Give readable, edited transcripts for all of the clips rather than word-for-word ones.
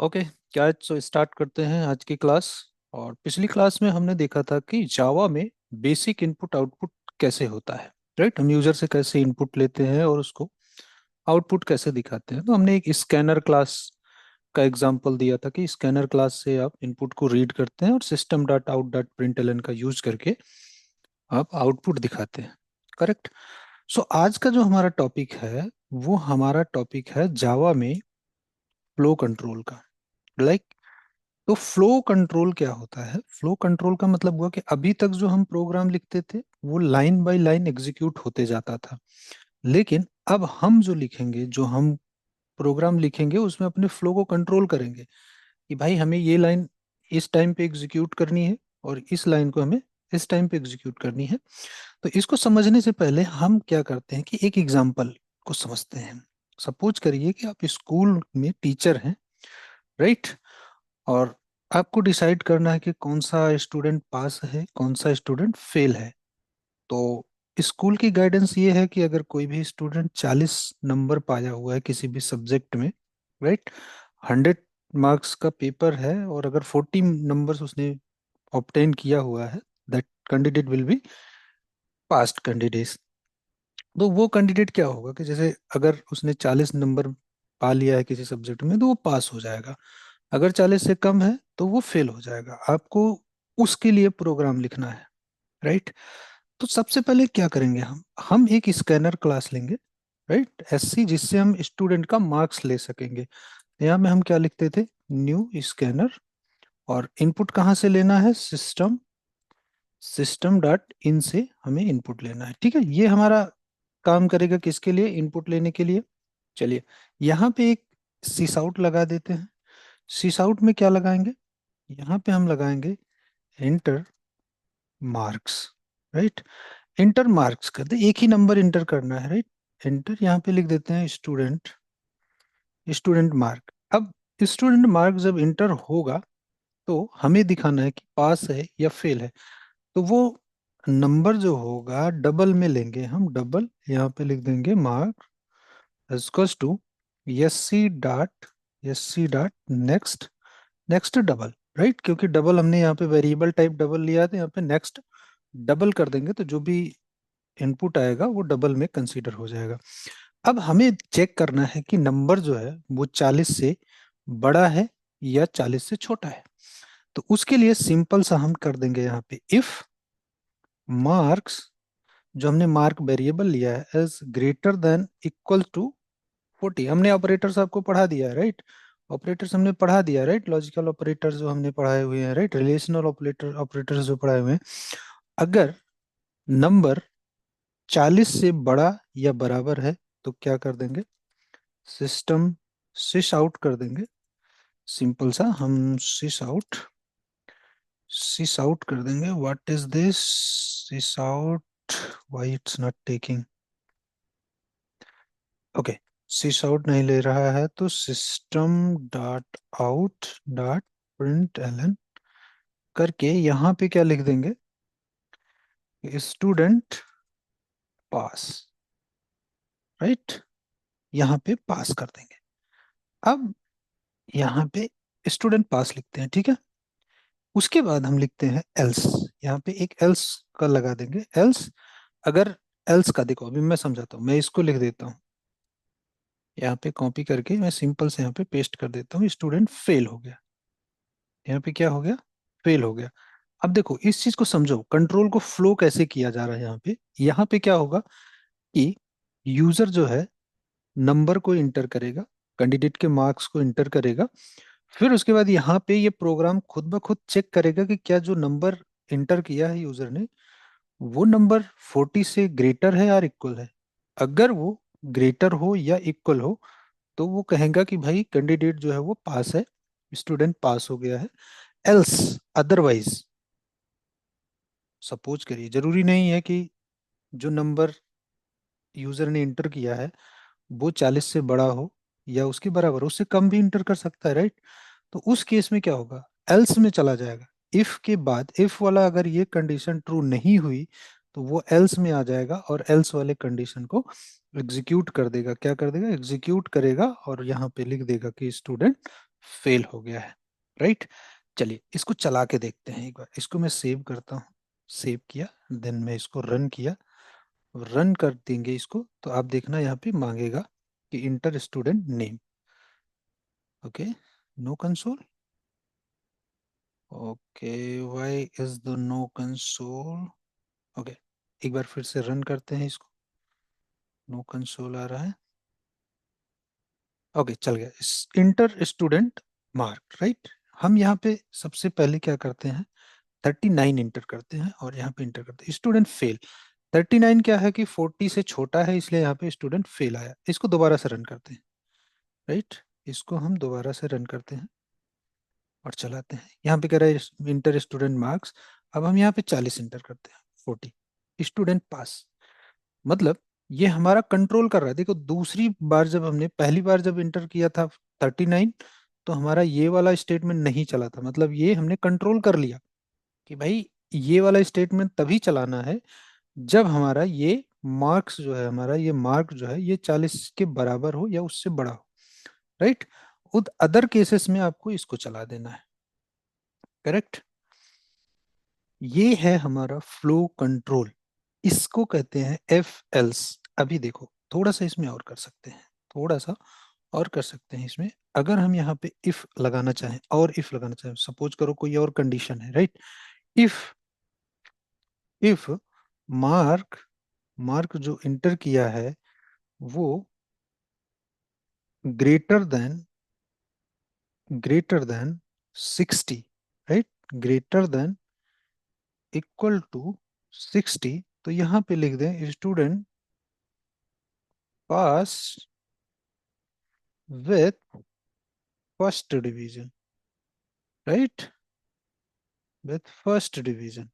Okay, क्या so start करते हैं आज की क्लास। और पिछली क्लास में हमने देखा था कि जावा में बेसिक इनपुट आउटपुट कैसे होता है। राइट, हम यूजर से कैसे इनपुट लेते हैं और उसको आउटपुट कैसे दिखाते हैं। तो हमने एक स्कैनर क्लास का एग्जांपल दिया था कि स्कैनर क्लास से आप इनपुट को रीड करते हैं और system dot out dot println का यूज करके आप आउटपुट दिखाते हैं। करेक्ट। सो आज का जो हमारा टॉपिक है वो हमारा टॉपिक है जावा में फ्लो कंट्रोल का। लाइक, तो फ्लो कंट्रोल क्या होता है? फ्लो कंट्रोल का मतलब हुआ कि अभी तक जो हम प्रोग्राम लिखते थे वो लाइन बाय लाइन एग्जीक्यूट होते जाता था। लेकिन अब हम जो लिखेंगे, जो हम प्रोग्राम लिखेंगे उसमें अपने फ्लो को कंट्रोल करेंगे कि भाई हमें ये लाइन इस टाइम पे एग्जीक्यूट करनी है और इस लाइन को हमें इस टाइम पे एग्जीक्यूट करनी है। तो इसको समझने से पहले हम क्या करते हैं कि एक एग्जाम्पल को समझते हैं। सपोज करिए कि आप स्कूल में टीचर हैं, राइट। और आपको डिसाइड करना है कि कौन सा स्टूडेंट पास है, कौन सा स्टूडेंट फेल है। तो स्कूल की गाइडेंस ये है कि अगर कोई भी स्टूडेंट 40 नंबर पाया हुआ है किसी भी सब्जेक्ट में, राइट, 100 मार्क्स का पेपर है और अगर 40 नंबर्स उसने ऑब्टेन किया हुआ है, that candidate will be past candidate. तो वो कैंडिडेट क्या होगा कि जैसे अगर उसने 40 नंबर पा लिया है किसी सब्जेक्ट में तो वो पास हो जाएगा। अगर 40 से कम है तो वो फेल हो जाएगा। आपको उसके लिए प्रोग्राम लिखना है, राइट। तो सबसे पहले क्या करेंगे, हम एक स्कैनर क्लास लेंगे, राइट, एससी, जिससे हम स्टूडेंट का मार्क्स ले सकेंगे। यहाँ में हम क्या लिखते थे, न्यू स्कैनर। और इनपुट कहाँ से लेना है, सिस्टम, सिस्टम डॉट इन से हमें इनपुट लेना है। ठीक है, ये हमारा काम करेगा किसके लिए, इनपुट लेने के लिए। चलिए, यहाँ पे एक सिस आउट लगा देते हैं। सिस आउट में क्या लगाएंगे, यहाँ पे हम लगाएंगे enter marks, right. Enter marks कर दे, एक ही नंबर इंटर करना है, राइट। एंटर, यहाँ पे लिख देते हैं स्टूडेंट, स्टूडेंट मार्क। अब स्टूडेंट मार्क जब इंटर होगा तो हमें दिखाना है कि पास है या फेल है। तो वो नंबर जो होगा डबल में लेंगे हम, डबल यहाँ पे लिख देंगे mark equals to S C dot, S C dot next, next double, right. क्योंकि डबल हमने यहाँ पे वेरिएबल टाइप डबल लिया था, यहाँ पे नेक्स्ट डबल कर देंगे तो जो भी इनपुट आएगा वो डबल में कंसीडर हो जाएगा। अब हमें चेक करना है कि नंबर जो है वो 40 से बड़ा है या 40 से छोटा है। तो उसके लिए सिंपल सा हम कर देंगे यहाँ पे इफ मार्क्स, जो हमने मार्क वेरिएबल लिया है, is greater than equal to 40। हमने ऑपरेटर्स आपको पढ़ा दिया है, राइट। ऑपरेटर्स हमने पढ़ा दिया, राइट। लॉजिकल ऑपरेटर्स जो हमने पढ़ाए हुए हैं, राइट। रिलेशनल ऑपरेटर्स जो पढ़ाए हुए हैं। अगर नंबर 40 से बड़ा या बराबर है तो क्या कर देंगे, सिस्टम सिस आउट कर देंगे। सिंपल सा हम सिस आउट कर देंगे। What is this, sys out, why it's not taking, okay. Sys out नहीं ले रहा है तो system dot out dot println करके यहाँ पे क्या लिख देंगे, स्टूडेंट पास, राइट। यहाँ पे पास कर देंगे। अब यहाँ पे स्टूडेंट पास लिखते हैं, ठीक है। उसके बाद हम लिखते हैं एल्स। यहाँ पे एक एल्स का लगा देंगे, एल्स। अगर एल्स का देखो, अभी मैं समझाता हूँ, मैं इसको लिख देता हूँ यहाँ पे, कॉपी करके मैं सिंपल से यहाँ पे पेस्ट कर देता हूँ, स्टूडेंट फेल हो गया। यहाँ पे क्या हो गया, फेल हो गया। अब देखो इस चीज को समझो, कंट्रोल को फ्लो कैसे किया जा रहा है। यहाँ पे क्या होगा कि यूजर जो है नंबर को इंटर करेगा, कैंडिडेट के मार्क्स को इंटर करेगा। फिर उसके बाद यहाँ पे ये प्रोग्राम खुद ब खुद चेक करेगा कि क्या जो नंबर इंटर किया है यूजर ने वो नंबर 40 से ग्रेटर है या इक्वल है। अगर वो ग्रेटर हो या इक्वल हो तो वो कहेगा कि भाई कैंडिडेट जो है वो पास है, स्टूडेंट पास हो गया है। एल्स, अदरवाइज, सपोज करिए, जरूरी नहीं है कि जो नंबर यूजर ने इंटर किया है वो 40 से बड़ा हो या उसके बराबर, उससे कम भी इंटर कर सकता है, राइट। तो उस केस में क्या होगा, एल्स में चला जाएगा। इफ के बाद इफ वाला अगर ये कंडीशन ट्रू नहीं हुई तो वो एल्स में आ जाएगा और एल्स वाले कंडीशन को एग्जीक्यूट कर देगा। क्या कर देगा, एग्जीक्यूट करेगा और यहाँ पे लिख देगा कि स्टूडेंट फेल हो गया है। राइट, चलिए इसको चला के देखते हैं एक बार। इसको मैं सेव करता हूँ, सेव किया, देन मैं इसको रन किया, रन कर देंगे इसको तो आप देखना यहाँ पे मांगेगा कि enter student name. Okay, no console. Okay, why is the no console. Okay, एक बार फिर से रन करते हैं इसको, नो कंसोल आ रहा है। ओके, चल गया इंटर स्टूडेंट मार्क। राइट, हम यहाँ पे सबसे पहले क्या करते हैं, 39 इंटर करते हैं और यहाँ पे इंटर करते हैं स्टूडेंट फेल। 39 क्या है कि 40 से छोटा है, इसलिए यहाँ पे स्टूडेंट फेल आया। इसको दोबारा से रन करते हैं। राइट, इसको हम दोबारा से रन करते हैं और चलाते हैं। यहाँ पे कह रहा है इंटर स्टूडेंट मार्क्स। अब हम यहाँ पे 40 इंटर करते हैं, 40, स्टूडेंट पास। मतलब ये हमारा कंट्रोल कर रहा है। देखो दूसरी बार जब हमने, पहली बार जब इंटर किया था 39, तो हमारा ये वाला स्टेटमेंट नहीं चला था। मतलब ये हमने कंट्रोल कर लिया कि भाई ये वाला स्टेटमेंट तभी चलाना है जब हमारा ये मार्क्स जो है, हमारा ये मार्क जो है ये 40 के बराबर हो या उससे बड़ा हो। राइट, उद अदर केसेस में आपको इसको चला देना है। करेक्ट, ये है हमारा फ्लो कंट्रोल, इसको कहते हैं एफ एल्स। अभी देखो थोड़ा सा इसमें और कर सकते हैं, थोड़ा सा और कर सकते हैं इसमें। अगर हम यहाँ पे इफ लगाना चाहें, और इफ लगाना चाहें, सपोज करो कोई और कंडीशन है। Right, if if mark mark जो इंटर किया है वो greater than greater than 60, right, greater than equal to 60, तो यहाँ पे लिख दें student pass with first division. Right, with first division,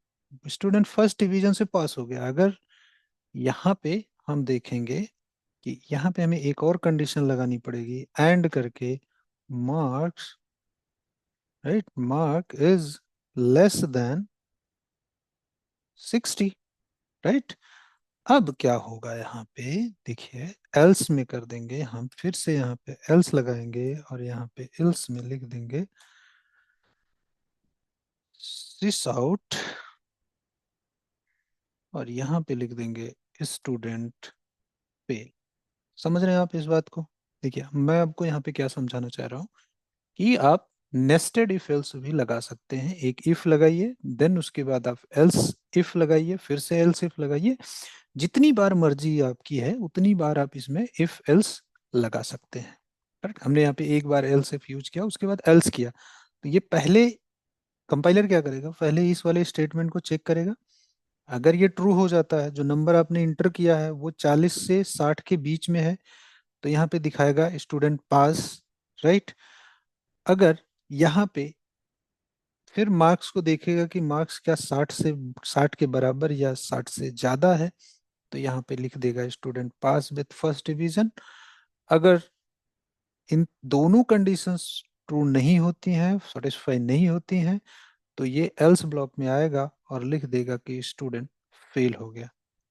student first division से पास हो गया। अगर यहाँ पे हम देखेंगे कि यहाँ पे हमें एक और कंडीशन लगानी पड़ेगी, एंड करके marks, right, mark is less than 60। Right, अब क्या होगा यहाँ पे, देखिए एल्स में कर देंगे हम, फिर से यहाँ पे एल्स लगाएंगे और यहाँ पे एल्स में लिख देंगे दिस आउट, और यहाँ पे लिख देंगे स्टूडेंट फेल। समझ रहे हैं आप इस बात को। देखिए मैं आपको यहाँ पे क्या समझाना चाह रहा हूँ कि आप नेस्टेड इफ एल्स भी लगा सकते हैं। एक इफ लगाइए, देन उसके बाद आप एल्स इफ लगाइए, फिर से एल्स इफ लगाइए। जितनी बार मर्जी आपकी है उतनी बार आप इसमें इफ एल्स लगा सकते हैं। करेक्ट, हमने यहाँ पे एक बार एल्स इफ यूज किया, उसके बाद एल्स किया, तो ये पहले कंपाइलर क्या करेगा, पहले इस वाले स्टेटमेंट को चेक करेगा। अगर ये ट्रू हो जाता है, जो नंबर आपने इंटर किया है वो 40 से 60 के बीच में है, तो यहाँ पे दिखाएगा स्टूडेंट पास। राइट, अगर यहाँ पे फिर मार्क्स को देखेगा कि मार्क्स क्या 60 के बराबर या 60 से ज्यादा है, तो यहाँ पे लिख देगा student pass with first division. अगर इन दोनों कंडीशंस ट्रू नहीं होती हैं, सेटिस्फाई नहीं होती हैं, तो ये एल्स ब्लॉक में आएगा और लिख देगा कि स्टूडेंट फेल हो गया।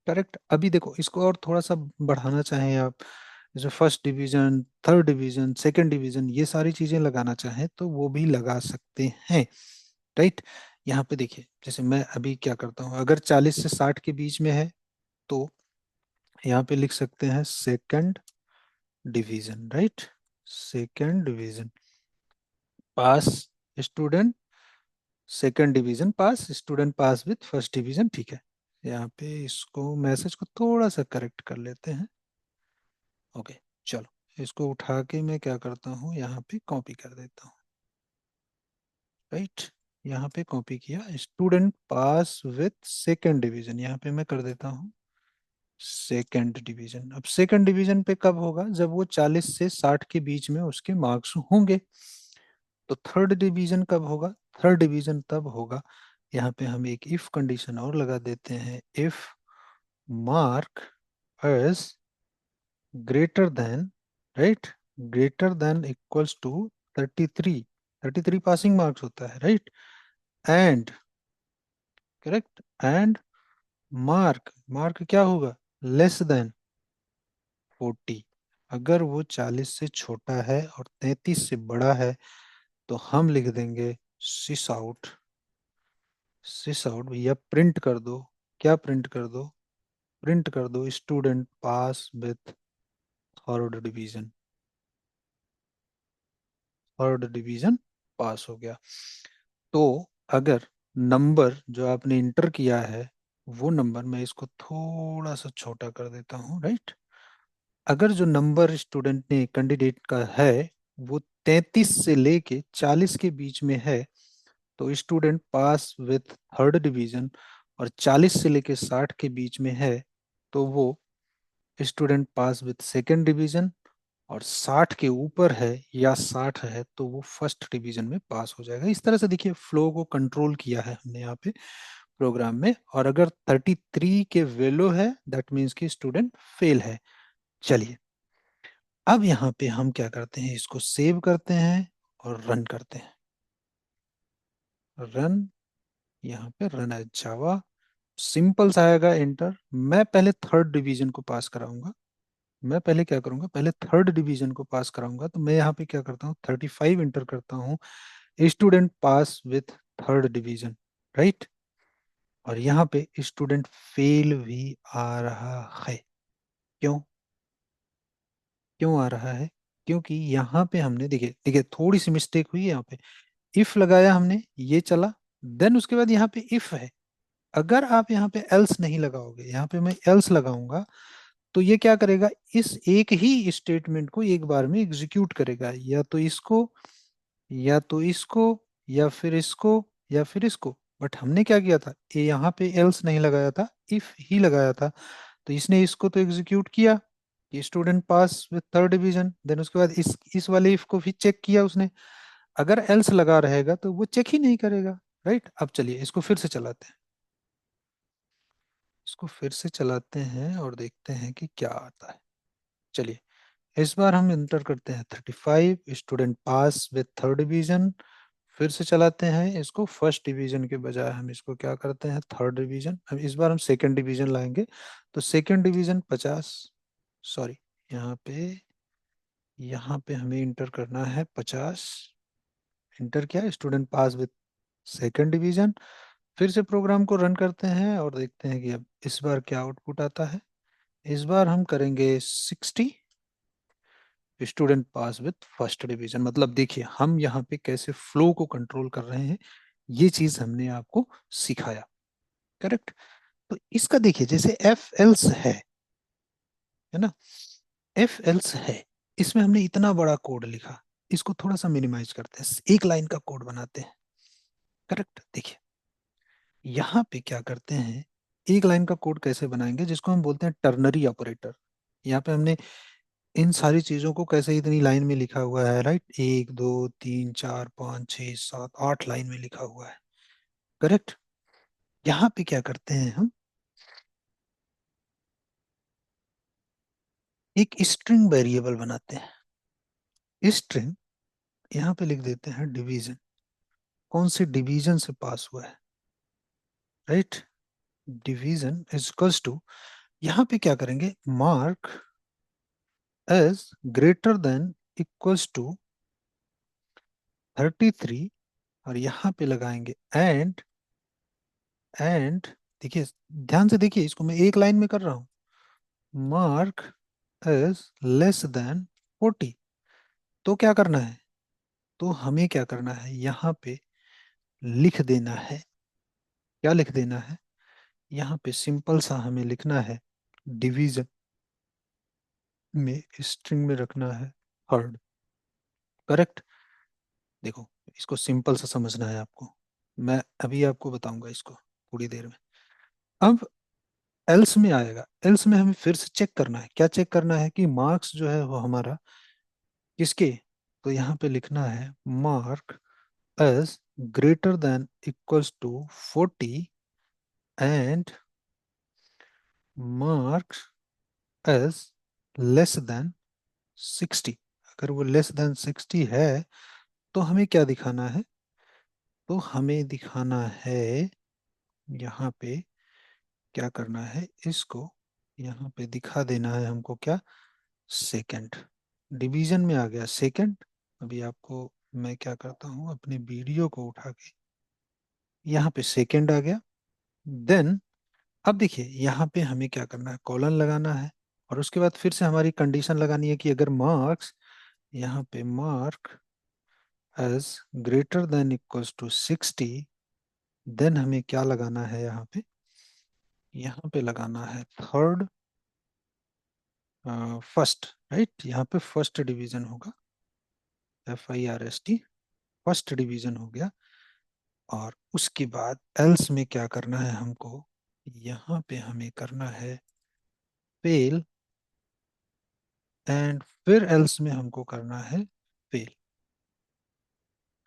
करेक्ट, अभी देखो इसको और थोड़ा सा बढ़ाना चाहें आप, जैसे first division, third division, second division, ये सारी चीजें लगाना चाहें तो वो भी लगा सकते हैं। राइट, यहाँ पे देखिए जैसे मैं अभी क्या करता हूँ, अगर 40 से 60 के बीच में है तो यहाँ पे लिख सकते हैं second division. Right, second division pass student, second division pass student pass with first division. ठीक है, यहाँ पे इसको मैसेज को थोड़ा सा करेक्ट कर लेते हैं। ओके, चलो इसको उठा के मैं क्या करता हूँ, यहाँ पे कॉपी कर देता हूँ। राइट, यहाँ पे कॉपी किया, student pass with second division, यहाँ पे मैं कर देता हूँ सेकंड डिवीजन। अब सेकंड डिवीजन पे कब होगा, जब वो 40 से 60 के बीच में उसके मार्क्स होंगे। तो थर्ड डिवीजन कब होगा, थर्ड डिवीजन तब होगा, यहाँ पे हम एक इफ कंडीशन और लगा देते हैं, if mark is greater than, right, greater than equals to 33, 33 passing marks होता है। Right, and, correct, and mark, mark क्या होगा, लेस देन 40। अगर वो 40 से छोटा है और 33 से बड़ा है, तो हम लिख देंगे सिस आउट। सिस आउट भैया प्रिंट कर दो। क्या प्रिंट कर दो? प्रिंट कर दो student pass with third division. Third division pass हो गया। तो अगर नंबर जो आपने इंटर किया है, वो नंबर, मैं इसको थोड़ा सा छोटा कर देता हूँ, राइट। अगर जो नंबर स्टूडेंट ने कैंडिडेट का है वो 33 से लेके 40 के बीच में है, तो student pass with third division. और 40 से लेके 60 के बीच में है तो वो student pass with second division. और 60 के ऊपर है या 60 है तो वो फर्स्ट डिवीजन में पास हो जाएगा। इस तरह से देखिए फ्लो को कंट्रोल किया है हमने यहाँ पे प्रोग्राम में। और अगर 33 के वैल्यू है दैट मीन्स कि स्टूडेंट फेल है। चलिए, अब यहाँ पे हम क्या करते हैं, इसको सेव करते हैं और रन करते हैं। रन, यहाँ पे रन एज जावा, सिंपल सा आएगा एंटर। मैं पहले थर्ड डिवीजन को पास कराऊंगा। मैं पहले क्या करूंगा, पहले थर्ड डिवीजन को पास कराऊंगा। तो मैं यहाँ पे क्या करता हूँ, 35 इंटर करता हूँ, student pass with third division, right. और यहाँ पे स्टूडेंट फेल भी आ रहा है। क्यों? क्यों आ रहा है? क्योंकि यहाँ पे हमने, देखिए देखिए थोड़ी सी मिस्टेक हुई है यहाँ पे। इफ लगाया हमने, ये चला, देन उसके बाद यहाँ पे इफ है। अगर आप यहाँ पे एल्स नहीं लगाओगे, यहाँ पे मैं एल्स लगाऊंगा, तो ये क्या करेगा, इस एक ही स्टेटमेंट को एक बार में एग्जीक्यूट करेगा, या तो इसको, या तो इसको, या फिर इसको, या फिर इसको। बट हमने क्या किया था, ये यहाँ पे एल्स नहीं लगाया था, इफ ही लगाया था। तो इसने इसको तो एग्जीक्यूट किया कि student pass with third division, then उसके बाद इस वाले इफ को भी चेक किया उसने। अगर एल्स लगा रहेगा तो वो चेक ही नहीं करेगा, राइट। अब चलिए इसको फिर से चलाते हैं। इसको फिर से चलाते हैं और देखते हैं कि क्या आता है। चलिए, इस बार हम इंटर करते हैं 35, student pass with third division. फिर से चलाते हैं इसको, फर्स्ट डिवीजन के बजाय हम इसको क्या करते हैं, थर्ड डिवीजन। अब इस बार हम सेकंड डिवीजन लाएंगे। तो सेकंड डिवीजन 50, सॉरी, यहाँ पे यहाँ पे हमें इंटर करना है 50। इंटर किया, student pass with second division. फिर से प्रोग्राम को रन करते हैं और देखते हैं कि अब इस बार क्या आउटपुट आता है। इस बार हम करेंगे 60, student pass with first division. मतलब देखिए हम यहाँ पे कैसे फ्लो को कंट्रोल कर रहे हैं, ये चीज हमने आपको सिखाया, करेक्ट। तो इसका देखिए, जैसे एफ एल्स है ना, एफ एल्स है, इसमें हमने इतना बड़ा कोड लिखा। इसको थोड़ा सा मिनिमाइज करते हैं, एक लाइन का कोड बनाते हैं, करेक्ट। देखिए यहाँ पे क्या करते हैं, एक लाइन का कोड कैसे बनाएंगे, जिसको हम बोलते हैं टर्नरी ऑपरेटर। यहाँ पे हमने इन सारी चीजों को कैसे इतनी लाइन में लिखा हुआ है, राइट। 1 2 3 4 5 6 7 8 लाइन में लिखा हुआ है, करेक्ट। यहाँ पे क्या करते हैं हम, एक स्ट्रिंग वेरिएबल बनाते हैं। स्ट्रिंग, यहाँ पे लिख देते हैं डिवीजन। कौन से डिवीजन से पास हुआ है, right. Division is equals to, यहाँ पे क्या करेंगे, mark as greater than equals to 33। और यहाँ पे लगाएंगे एंड देखिए, ध्यान से देखिए, इसको मैं एक लाइन में कर रहा हूँ। Mark is less than 40। तो क्या करना है, तो हमें क्या करना है, यहाँ पे लिख देना है। क्या लिख देना है, यहाँ पे सिंपल सा हमें लिखना है, डिवीजन में स्ट्रिंग में रखना है थर्ड, करेक्ट। देखो इसको सिंपल सा समझना है आपको, मैं अभी आपको बताऊंगा इसको थोड़ी देर में। अब एल्स में आएगा, एल्स में हमें फिर से चेक करना है। क्या चेक करना है कि मार्क्स जो है वो हमारा किसके, तो यहाँ पे लिखना है mark as greater than equals to 40 and marks as less than 60। अगर वो लेस देन 60 है तो हमें क्या दिखाना है, तो हमें दिखाना है यहाँ पे, क्या करना है, इसको यहाँ पे दिखा देना है हमको, क्या, सेकंड। डिवीजन में आ गया सेकंड। अभी आपको मैं क्या करता हूँ, अपने वीडियो को उठा के यहाँ पे सेकंड आ गया। देन अब देखिए यहाँ पे हमें क्या करना है, कॉलन लगाना है। और उसके बाद फिर से हमारी कंडीशन लगानी है कि अगर मार्क्स, यहाँ पे mark as greater than equals to 60, then हमें क्या लगाना है यहाँ पे, यहाँ पे लगाना है थर्ड फर्स्ट, राइट। यहाँ पे फर्स्ट डिवीजन होगा, FIRST, फर्स्ट डिवीजन हो गया। और उसके बाद एल्स में क्या करना है हमको, यहाँ पे हमें करना है फेल, एंड फिर एल्स में हमको करना है फेल,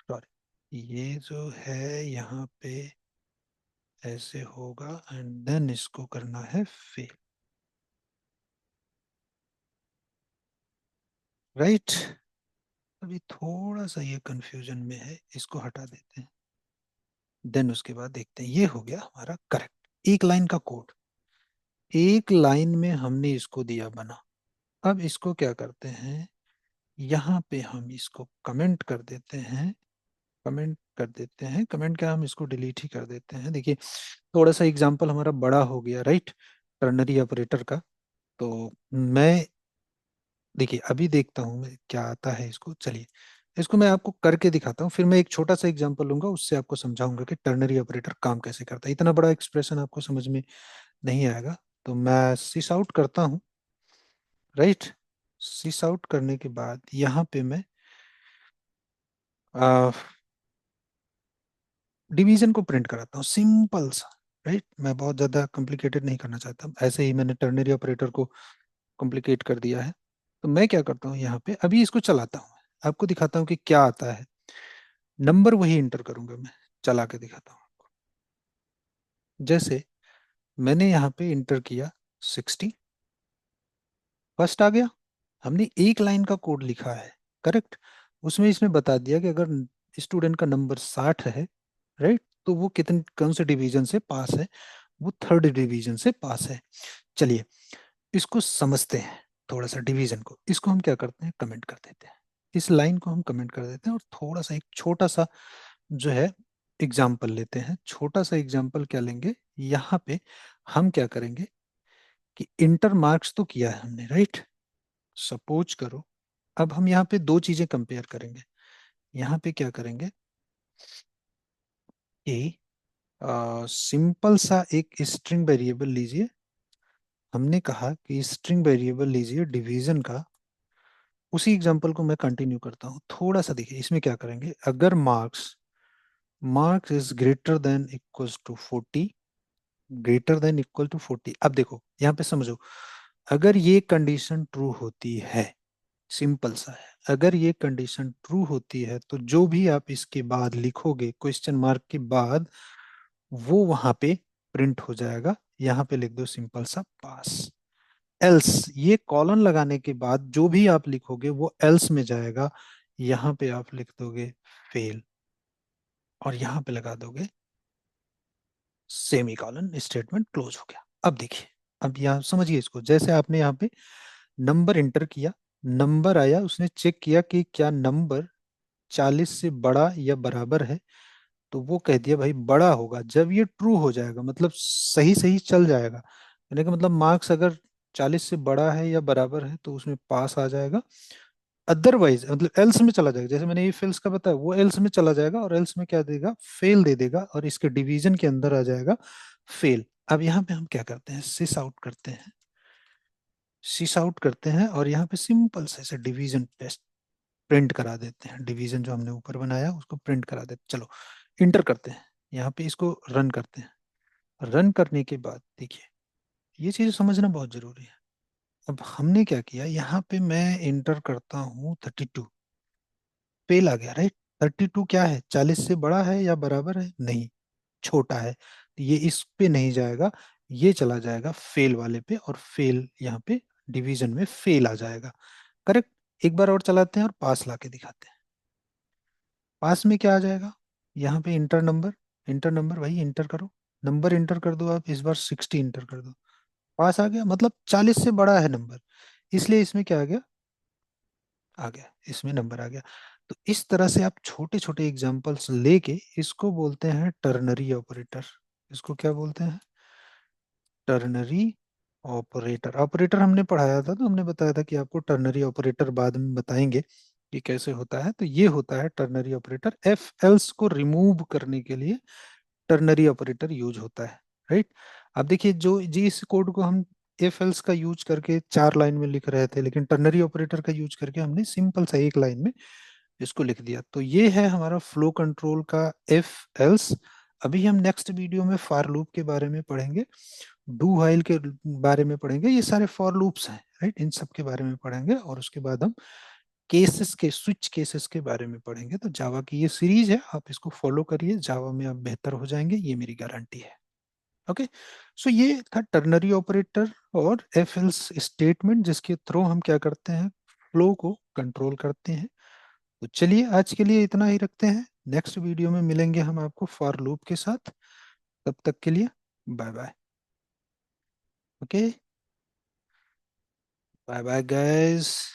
सॉरी ये जो है यहाँ पे ऐसे होगा, एंड देन इसको करना है फेल, राइट। अभी थोड़ा सा ये कंफ्यूजन में है, इसको हटा देते हैं। देन उसके बाद देखते हैं, ये हो गया हमारा करेक्ट, एक लाइन का कोड, एक लाइन में हमने इसको दिया बना। अब इसको क्या करते हैं, यहाँ पे हम इसको कमेंट कर देते हैं, कमेंट कर देते हैं, कमेंट क्या, हम इसको डिलीट ही कर देते हैं। देखिए थोड़ा सा एग्जांपल हमारा बड़ा हो गया, राइट, टर्नरी ऑपरेटर का। तो मैं देखिए अभी देखता हूँ मैं क्या आता है इसको, चलिए इसको मैं आपको करके दिखाता हूँ, फिर मैं एक छोटा सा एग्जांपल लूंगा, उससे आपको समझाऊंगा कि टर्नरी ऑपरेटर काम कैसे करता है। इतना बड़ा एक्सप्रेशन आपको समझ में नहीं आएगा, तो मैं सिस आउट करता हूँ, राइट। सिस आउट करने के बाद यहाँ पे मैं डिवीजन को प्रिंट कराता हूँ, सिंपल सा, राइट। मैं बहुत ज्यादा कॉम्प्लिकेटेड नहीं करना चाहता, ऐसे ही मैंने टर्नरी ऑपरेटर को कॉम्प्लिकेट कर दिया है। तो मैं क्या करता हूँ, यहाँ पे अभी इसको चलाता हूँ, आपको दिखाता हूँ कि क्या आता है। नंबर वही इंटर करूंगा मैं, चला के दिखाता हूँ आपको। जैसे मैंने यहाँ पे इंटर किया 60, फर्स्ट आ गया। हमने एक लाइन का कोड लिखा है, करेक्ट। उसमें इसने बता दिया कि अगर स्टूडेंट का नंबर 60 है, राइट, तो वो कितने कौन से डिवीजन से पास है, वो थर्ड डिवीजन से पास है। चलिए इसको समझते हैं, थोड़ा सा डिवीजन को, इसको हम क्या करते हैं, कमेंट कर देते हैं, इस लाइन को हम कमेंट कर देते हैं, और थोड़ा सा एक छोटा सा जो है एग्जाम्पल लेते हैं। छोटा सा एग्जाम्पल क्या लेंगे, यहाँ पे हम क्या करेंगे कि इंटर मार्क्स तो किया है हमने, राइट। सपोज करो अब हम यहाँ पे दो चीजें कंपेयर करेंगे। यहाँ पे क्या करेंगे कि सिंपल सा एक स्ट्रिंग वेरिएबल लीजिए। हमने कहा कि स्ट्रिंग वेरिएबल लीजिए डिवीजन का। उसी एग्जांपल को मैं कंटिन्यू करता हूँ, थोड़ा सा देखिए इसमें क्या करेंगे, अगर marks, marks is greater than equals to 40, greater than equal to 40। अब देखो यहाँ पे समझो, अगर ये कंडीशन ट्रू होती है, सिंपल सा है, अगर ये कंडीशन ट्रू होती है तो जो भी आप इसके बाद लिखोगे क्वेश्चन मार्क के बाद, वो वहां पे प्रिंट हो जाएगा। यहाँ पे लिख दो सिंपल सा पास। एल्स, ये कॉलन लगाने के बाद जो भी आप लिखोगे वो एल्स में जाएगा। यहाँ पे आप लिख दोगे फेल, और यहाँ पे लगा दोगे सेमी कॉलन, स्टेटमेंट क्लोज हो गया। अब देखिए, अब यहाँ समझिए इसको, जैसे आपने यहाँ पे नंबर इंटर किया, नंबर आया, उसने चेक किया कि क्या नंबर 40 से बड़ा या बराबर है, तो वो कह दिया भाई बड़ा होगा। जब ये ट्रू हो जाएगा, मतलब सही सही चल जाएगा, यानी कि मतलब मार्क्स अगर 40 से बड़ा है या बराबर है तो उसमें पास आ जाएगा। अदरवाइज मतलब एल्स में चला जाएगा, जैसे मैंने ये फेल्स का बताया, वो एल्स में चला जाएगा, और एल्स में क्या देगा, फेल दे देगा, और इसके डिवीजन के अंदर आ जाएगा फेल। अब यहाँ पे हम क्या करते हैं, सिस आउट करते हैं, सिस आउट करते हैं, और यहाँ पे सिंपल से ऐसे डिवीजन टेस्ट प्रिंट करा देते हैं, डिवीजन जो हमने ऊपर बनाया उसको प्रिंट करा देते हैं। चलो इंटर करते हैं, यहाँ पे इसको रन करते हैं। रन करने के बाद देखिए, ये चीज समझना बहुत जरूरी है। अब हमने क्या किया, यहाँ पे मैं इंटर करता हूँ 32, फेल आ गया, राइट। 32 क्या है, 40 से बड़ा है या बराबर है, नहीं, छोटा है, तो ये इस पे नहीं जाएगा, ये चला जाएगा फेल वाले पे, और फेल यहाँ पे डिवीजन में फेल आ जाएगा, करेक्ट। एक बार और चलाते हैं और पास ला के दिखाते हैं। पास में क्या आ जाएगा, यहाँ पे इंटर नंबर, इंटर नंबर भाई इंटर करो, नंबर इंटर कर दो, आप इस बार 60 इंटर कर दो, पास आ गया, मतलब 40 से बड़ा है नंबर, इसलिए इसमें क्या आ गया, आ गया, इसमें नंबर आ गया। तो इस तरह से आप छोटे छोटे एग्जांपल्स लेके इसको बोलते हैं टर्नरी ऑपरेटर। इसको क्या बोलते हैं? Ternary operator. ऑपरेटर हमने पढ़ाया था, तो हमने बताया था कि आपको टर्नरी ऑपरेटर बाद में बताएंगे कि कैसे होता है। तो ये होता है टर्नरी ऑपरेटर। एफ एल्स को रिमूव करने के लिए टर्नरी ऑपरेटर यूज होता है, राइट। अब देखिए, जो जी इस कोड को हम एफ एल्स का यूज करके 4 लाइन में लिख रहे थे, लेकिन टर्नरी ऑपरेटर का यूज करके हमने सिंपल सा 1 लाइन में इसको लिख दिया। तो ये है हमारा फ्लो कंट्रोल का एफ एल्स। अभी हम नेक्स्ट वीडियो में फॉर लूप के बारे में पढ़ेंगे, डू व्हाइल के बारे में पढ़ेंगे। ये सारे फॉर लूप्स हैं, राइट, इन सब के बारे में पढ़ेंगे। और उसके बाद हम केसेस के, स्विच केसेस के बारे में पढ़ेंगे। तो जावा की ये सीरीज है, आप इसको फॉलो करिए, जावा में आप बेहतर हो जाएंगे, ये मेरी गारंटी है। ओके। सो ये था टर्नरी ऑपरेटर और एफ एल्स स्टेटमेंट, जिसके थ्रू हम क्या करते हैं, फ्लो को कंट्रोल करते हैं। तो चलिए, आज के लिए इतना ही रखते हैं। नेक्स्ट वीडियो में मिलेंगे हम आपको फॉर लूप के साथ। तब तक के लिए bye bye. Okay, bye bye guys.